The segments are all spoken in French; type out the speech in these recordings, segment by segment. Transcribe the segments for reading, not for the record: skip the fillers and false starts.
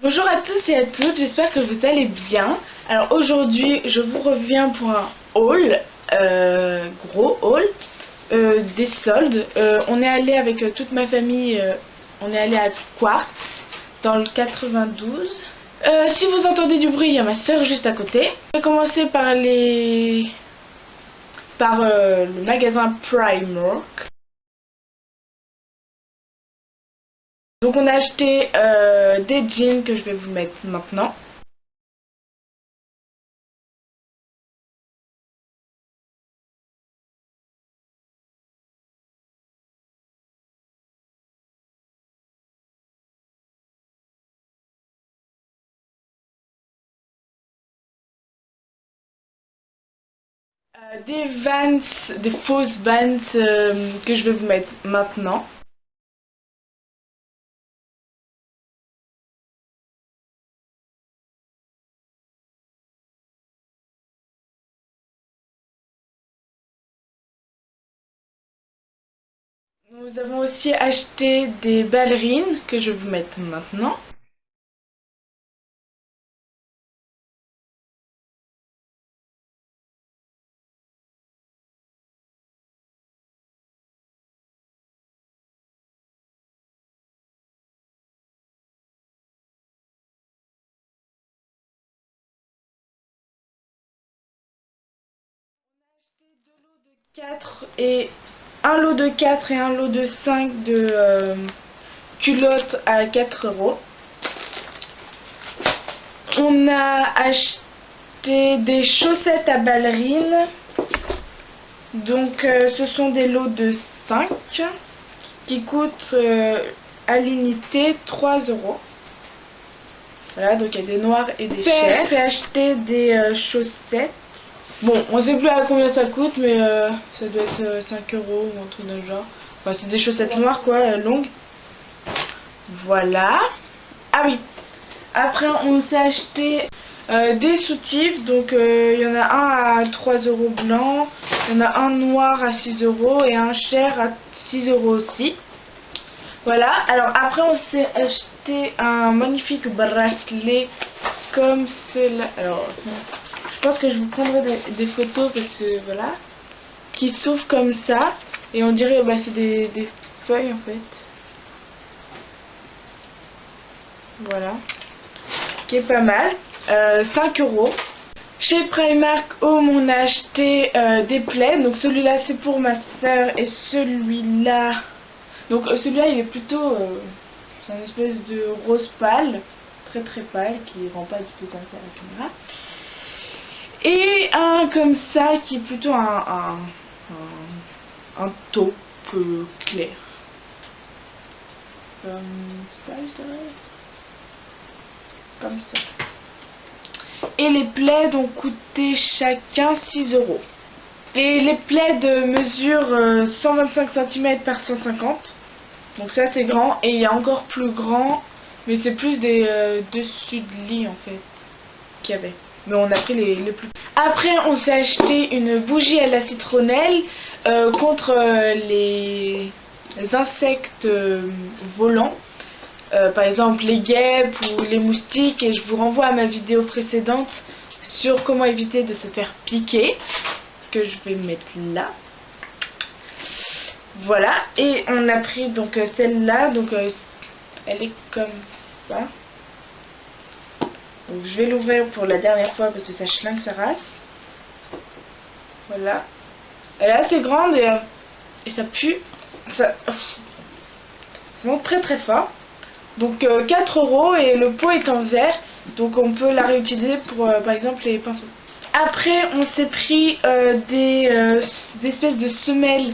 Bonjour à tous et à toutes, j'espère que vous allez bien. Alors aujourd'hui je vous reviens pour un haul, gros haul, des soldes. On est allé avec toute ma famille, on est allé à Quartz dans le 92. Si vous entendez du bruit, il y a ma soeur juste à côté. Je vais commencer par le magasin Primark. Donc on a acheté des jeans que je vais vous mettre maintenant. Des Vans, des fausses Vans que je vais vous mettre maintenant. Nous avons aussi acheté des ballerines que je vais vous mettre maintenant. Un lot de 4 et un lot de 5 de culottes à 4 €. On a acheté des chaussettes à ballerines. Donc ce sont des lots de 5 qui coûtent à l'unité 3 €. Voilà, donc il y a des noirs et des chers. J'ai acheté des chaussettes. Bon, on sait plus à combien ça coûte, mais ça doit être 5 € ou un truc de genre. Enfin, c'est des chaussettes noires, quoi, longues. Voilà. Ah oui. Après, on s'est acheté des soutifs. Donc, il y en a un à 3 € blanc. Il y en a un noir à 6 € et un cher à 6 € aussi. Voilà. Alors, après, on s'est acheté un magnifique bracelet comme cela. Alors, je pense que je vous prendrai des photos parce que voilà, qui s'ouvrent comme ça et on dirait c'est des feuilles en fait. Voilà, qui est pas mal. 5 €. Chez Primark Home on a acheté des plaids. Donc celui-là c'est pour ma soeur et celui-là. Donc celui-là il est plutôt c'est une espèce de rose pâle, très très pâle, qui rend pas du tout comme ça à la caméra. Et un comme ça qui est plutôt un taupe clair. Comme ça je dirais. Comme ça. Et les plaids ont coûté chacun 6 €. Et les plaids mesurent 125 cm par 150. Donc ça c'est grand. Et il y a encore plus grand. Mais c'est plus des dessus de lit en fait qu'il y avait. Mais on a pris les plus. Après on s'est acheté une bougie à la citronnelle contre les insectes volants. Par exemple les guêpes ou les moustiques. Et je vous renvoie à ma vidéo précédente sur comment éviter de se faire piquer, que je vais mettre là. Voilà. Et on a pris donc celle-là. Donc elle est comme ça. Donc je vais l'ouvrir pour la dernière fois parce que ça chlingue sa race. Voilà. Elle est assez grande et ça pue. Ça monte très très fort. Donc 4 € et le pot est en verre. Donc on peut la réutiliser pour par exemple les pinceaux. Après on s'est pris des espèces de semelles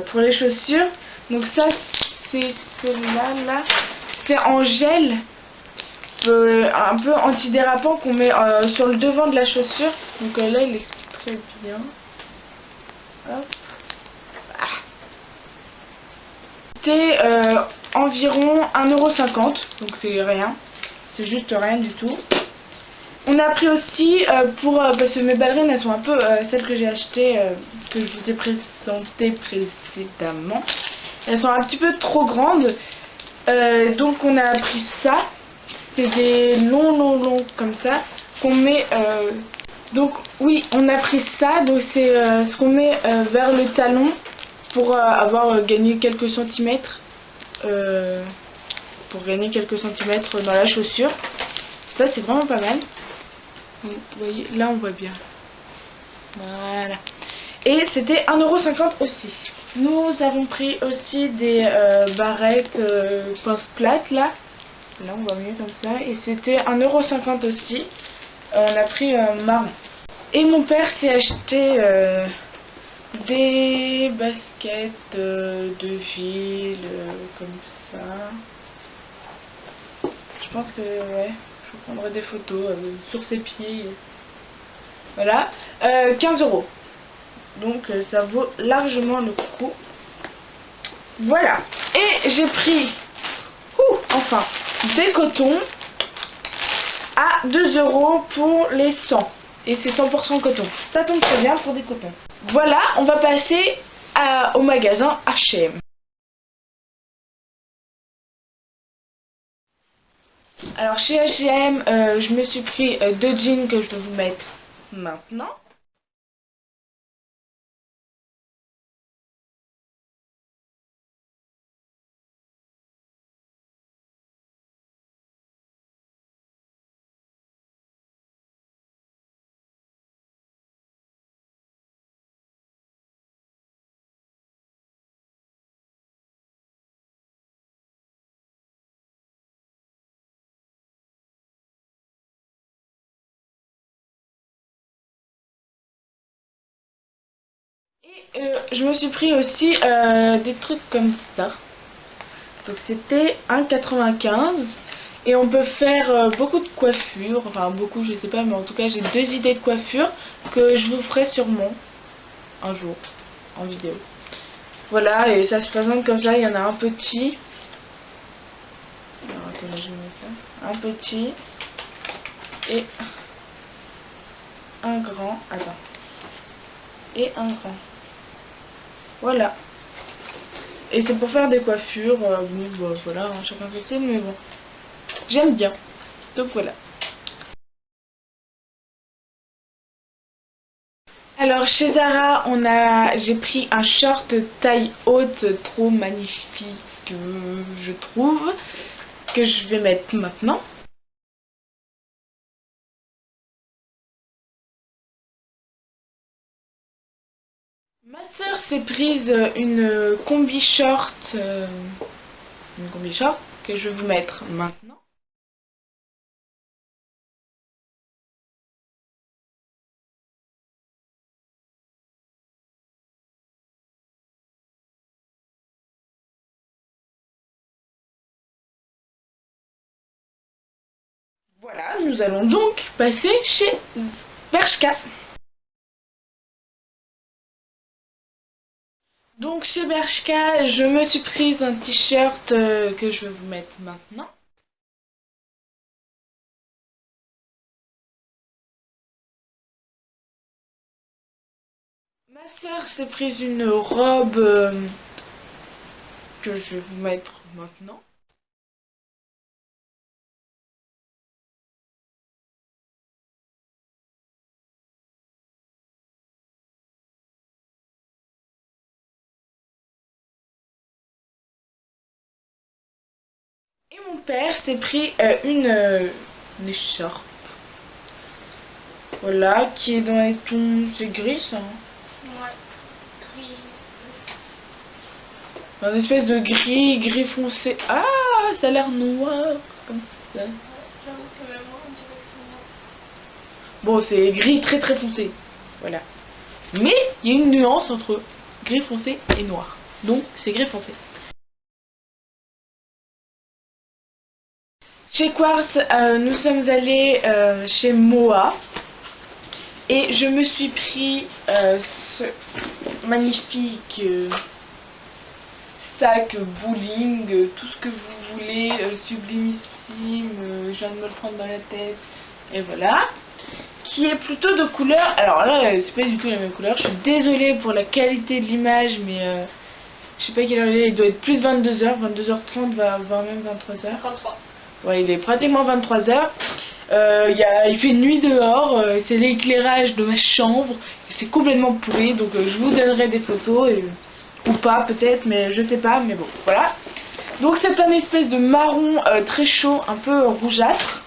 pour les chaussures. Donc ça c'est celle-là là. C'est en gel. Un peu antidérapant qu'on met sur le devant de la chaussure. Donc là il explique très bien. Hop. Ah. C'était environ 1,50 €. Donc c'est rien. C'est juste rien du tout. On a pris aussi parce que mes ballerines elles sont un peu celles que j'ai achetées, que je vous ai présentées précédemment. Elles sont un petit peu trop grandes. Donc on a pris ça. C'est des longs comme ça qu'on met. Donc oui, on a pris ça. Donc c'est ce qu'on met vers le talon pour avoir gagné quelques centimètres. Pour gagner quelques centimètres dans la chaussure. Ça c'est vraiment pas mal. Vous voyez, là on voit bien. Voilà. Et c'était 1,50 € aussi. Nous avons pris aussi des barrettes pince plate là. Là on voit mieux comme ça. Et c'était 1,50 € aussi. On a pris marron. Et mon père s'est acheté des baskets de ville comme ça. Je pense que ouais, je prendrai des photos sur ses pieds. Voilà, 15 €. Donc ça vaut largement le coup. Voilà. Et j'ai pris enfin des cotons à 2 € pour les 100. Et c'est 100% coton. Ça tombe très bien pour des cotons. Voilà, on va passer au magasin H&M. Alors chez H&M, je me suis pris 2 jeans que je vais vous mettre maintenant. Et je me suis pris aussi des trucs comme ça. Donc c'était 1,95 € et on peut faire beaucoup de coiffures, enfin beaucoup je sais pas, mais en tout cas j'ai 2 idées de coiffure que je vous ferai sûrement un jour en vidéo. Voilà, et ça se présente comme ça. Il y en a un petit. Alors, attendez, je vais mettre ça. Un petit et un grand. Attends. Et un grand. Voilà. Et c'est pour faire des coiffures. Bon, bah, voilà, hein, chacun son style, mais bon. J'aime bien. Donc voilà. Alors chez Zara, j'ai pris un short taille haute trop magnifique, je trouve, que je vais mettre maintenant. Ma soeur s'est prise une combi short que je vais vous mettre maintenant. Voilà, nous allons donc passer chez Bershka. Donc chez Bershka, je me suis prise un t-shirt que je vais vous mettre maintenant. Ma soeur s'est prise une robe que je vais vous mettre maintenant. Et mon père s'est pris une écharpe. Voilà, qui est dans les tons... C'est gris ça, hein? Ouais, gris. Un espèce de gris foncé. Ah, ça a l'air noir, comme ça. J'avoue que même moi, on dirait que c'est noir. Bon, c'est gris très foncé. Voilà. Mais il y a une nuance entre gris foncé et noir. Donc, c'est gris foncé. Chez Quartz, nous sommes allés chez Moa. Et je me suis pris ce magnifique sac bowling, tout ce que vous voulez, sublimissime, je viens de me le prendre dans la tête, et voilà, qui est plutôt de couleur, alors là c'est pas du tout la même couleur, je suis désolée pour la qualité de l'image, mais je sais pas quelle heure il est, il doit être plus 22h, 22h30, voire même 23h. 53. Ouais, il est pratiquement 23h. Il fait nuit dehors, c'est l'éclairage de ma chambre, c'est complètement pourri, donc je vous donnerai des photos, ou pas peut-être, mais je sais pas, mais bon, voilà. Donc c'est un espèce de marron très chaud, un peu rougeâtre.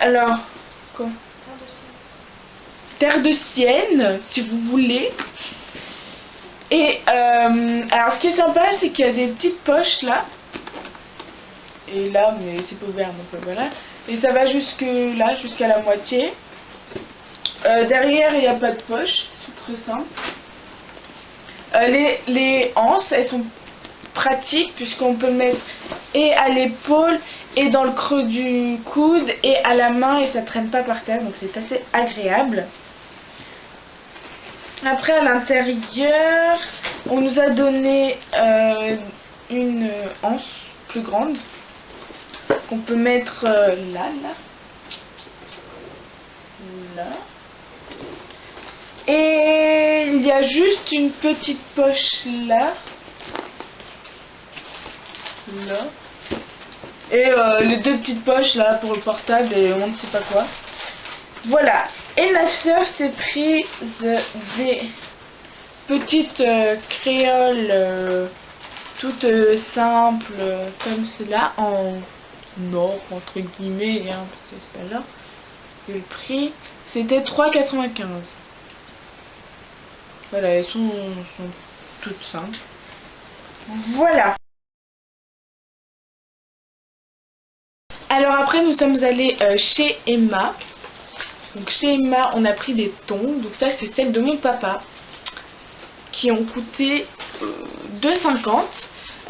Alors, quoi? Terre de Sienne, si vous voulez. Et alors ce qui est sympa, c'est qu'il y a des petites poches là. Et là, mais c'est pas ouvert, donc voilà. Et ça va jusque là, jusqu'à la moitié. Derrière, il n'y a pas de poche, c'est très simple. Les anses, elles sont pratiques puisqu'on peut mettre et à l'épaule et dans le creux du coude et à la main et ça traîne pas par terre, donc c'est assez agréable. Après, à l'intérieur, on nous a donné une anse plus grande qu'on peut mettre là. Et il y a juste une petite poche là. Et les deux petites poches là pour le portable et on ne sait pas quoi. Voilà. Et ma soeur s'est prise des petites créoles toutes simples comme cela en or entre guillemets, hein, c'est pas là. Et le prix c'était 3,95 €. Voilà, elles sont toutes simples. Voilà. Alors après nous sommes allés chez Emma. Donc chez Emma on a pris des tongs. Donc ça c'est celles de mon papa qui ont coûté 2,50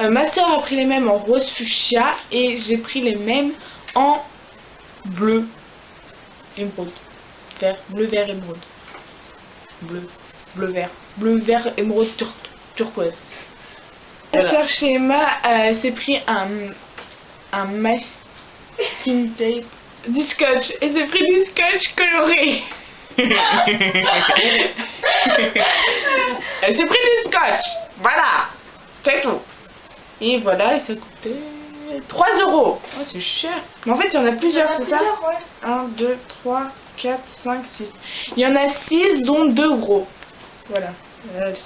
€. Ma soeur a pris les mêmes en rose fuchsia et j'ai pris les mêmes en bleu émeraude. Bleu vert émeraude. Bleu vert émeraude turquoise. Ma soeur chez Emma s'est pris un masking tape, du scotch, et s'est pris du scotch coloré. Elle s'est pris du scotch, voilà, c'est tout. Et voilà, et ça coûtait 3 €. Oh, c'est cher. Mais en fait, il y en a plusieurs, c'est ça? 1, 2, 3, 4, 5, 6. Il y en a 6, dont 2 gros. Voilà.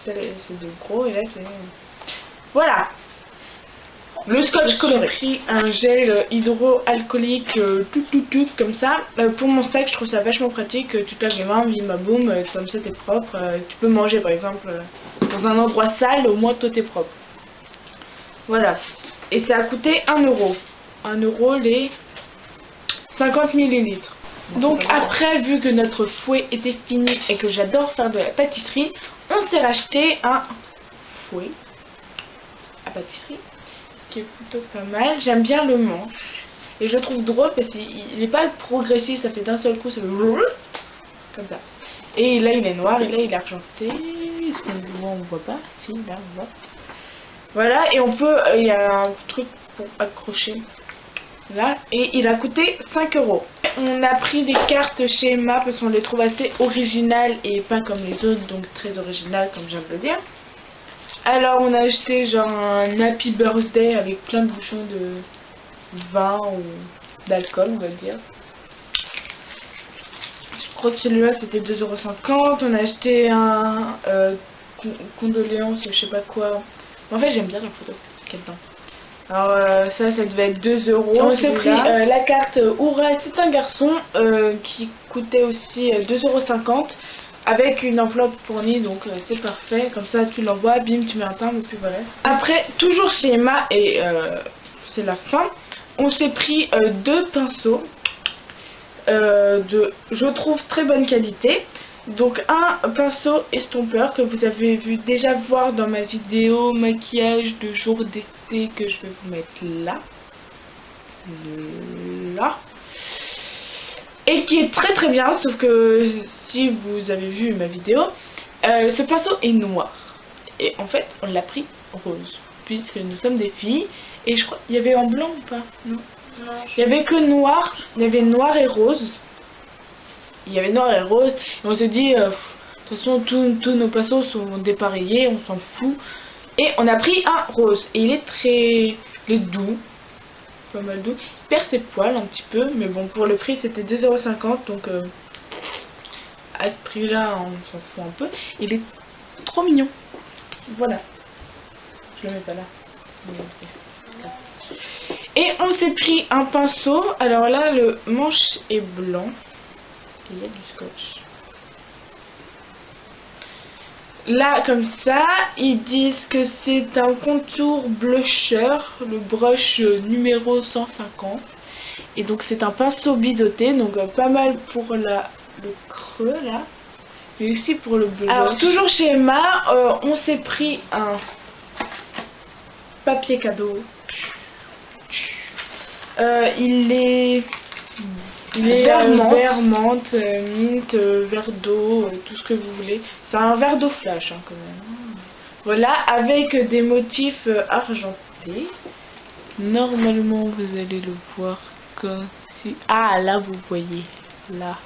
C'est 2 gros, et là, c'est... Voilà. Le scotch coloré. J'ai pris un gel hydroalcoolique tout comme ça. Pour mon sac, je trouve ça vachement pratique. Tu te laves les mains, bim boum, comme ça t'es propre. Tu peux manger par exemple dans un endroit sale, au moins toi t'es propre. Voilà. Et ça a coûté 1 €. 1 € les 50 ml. Donc après, vu que notre fouet était fini et que j'adore faire de la pâtisserie, on s'est racheté un fouet à pâtisserie qui est plutôt pas mal. J'aime bien le manche et je le trouve drôle parce qu'il n'est pas progressif, ça fait d'un seul coup, ça fait comme ça. Et là il est noir et là il est argenté. Est-ce qu'on le voit? On ne voit pas. Si, là on voit. Voilà, et on peut, il y a un truc pour accrocher là et il a coûté 5 €. On a pris des cartes chez Emma parce qu'on les trouve assez originales et pas comme les autres, donc très originales comme j'aime le dire. Alors on a acheté genre un Happy Birthday avec plein de bouchons de vin ou d'alcool on va dire. Je crois que celui-là c'était 2,50 €. On a acheté un condoléances, je sais pas quoi. En fait j'aime bien la photo qu'il y a dedans. Alors ça devait être 2 €. On s'est pris la carte Oura, c'est un garçon qui coûtait aussi 2,50 € avec une enveloppe fournie, donc c'est parfait. Comme ça tu l'envoies, bim, tu mets un timbre et puis voilà. Après, toujours chez Emma et c'est la fin, on s'est pris 2 pinceaux de, je trouve, très bonne qualité. Donc un pinceau estompeur que vous avez vu déjà voir dans ma vidéo maquillage de jour d'été que je vais vous mettre là. Et qui est très bien, sauf que si vous avez vu ma vidéo, ce pinceau est noir. Et en fait on l'a pris rose, puisque nous sommes des filles. Et je crois, il y avait en blanc ou pas? Non. Il y avait que noir, il y avait noir et rose. Il y avait noir et rose, et on s'est dit, de toute façon tous nos pinceaux sont dépareillés, on s'en fout. Et on a pris un rose, et il est doux, pas mal doux. Il perd ses poils un petit peu, mais bon, pour le prix c'était 2,50 €, donc à ce prix là on s'en fout un peu. Il est trop mignon. Voilà. Je le mets pas là. Et on s'est pris un pinceau. Alors là, le manche est blanc. Il y a du scotch. Là, comme ça, ils disent que c'est un contour blusher, le brush numéro 150. Et donc c'est un pinceau biseauté, donc pas mal pour le creux là, mais aussi pour le blush. Alors toujours chez Emma, on s'est pris un papier cadeau. Il est vert menthe, mint, verre d'eau, tout ce que vous voulez. C'est un verre d'eau flash hein, quand même. Voilà, avec des motifs argentés. Normalement vous allez le voir comme si... Ah là vous voyez, là.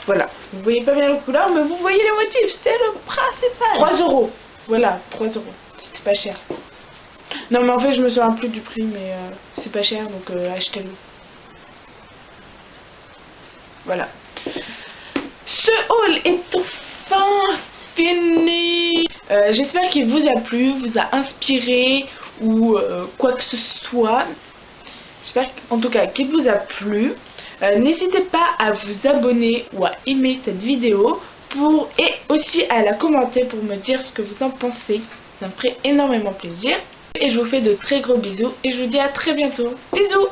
Voilà, vous voyez pas bien la couleur, mais vous voyez les motifs, c'est le principal. 3 €. Voilà, 3 €. C'était pas cher. Non mais en fait je me souviens plus du prix, mais c'est pas cher, donc achetez-le. Voilà. Ce haul est enfin fini. J'espère qu'il vous a plu, vous a inspiré ou quoi que ce soit. J'espère en tout cas qu'il vous a plu. N'hésitez pas à vous abonner ou à aimer cette vidéo et aussi à la commenter pour me dire ce que vous en pensez. Ça me ferait énormément plaisir. Et je vous fais de très gros bisous et je vous dis à très bientôt. Bisous!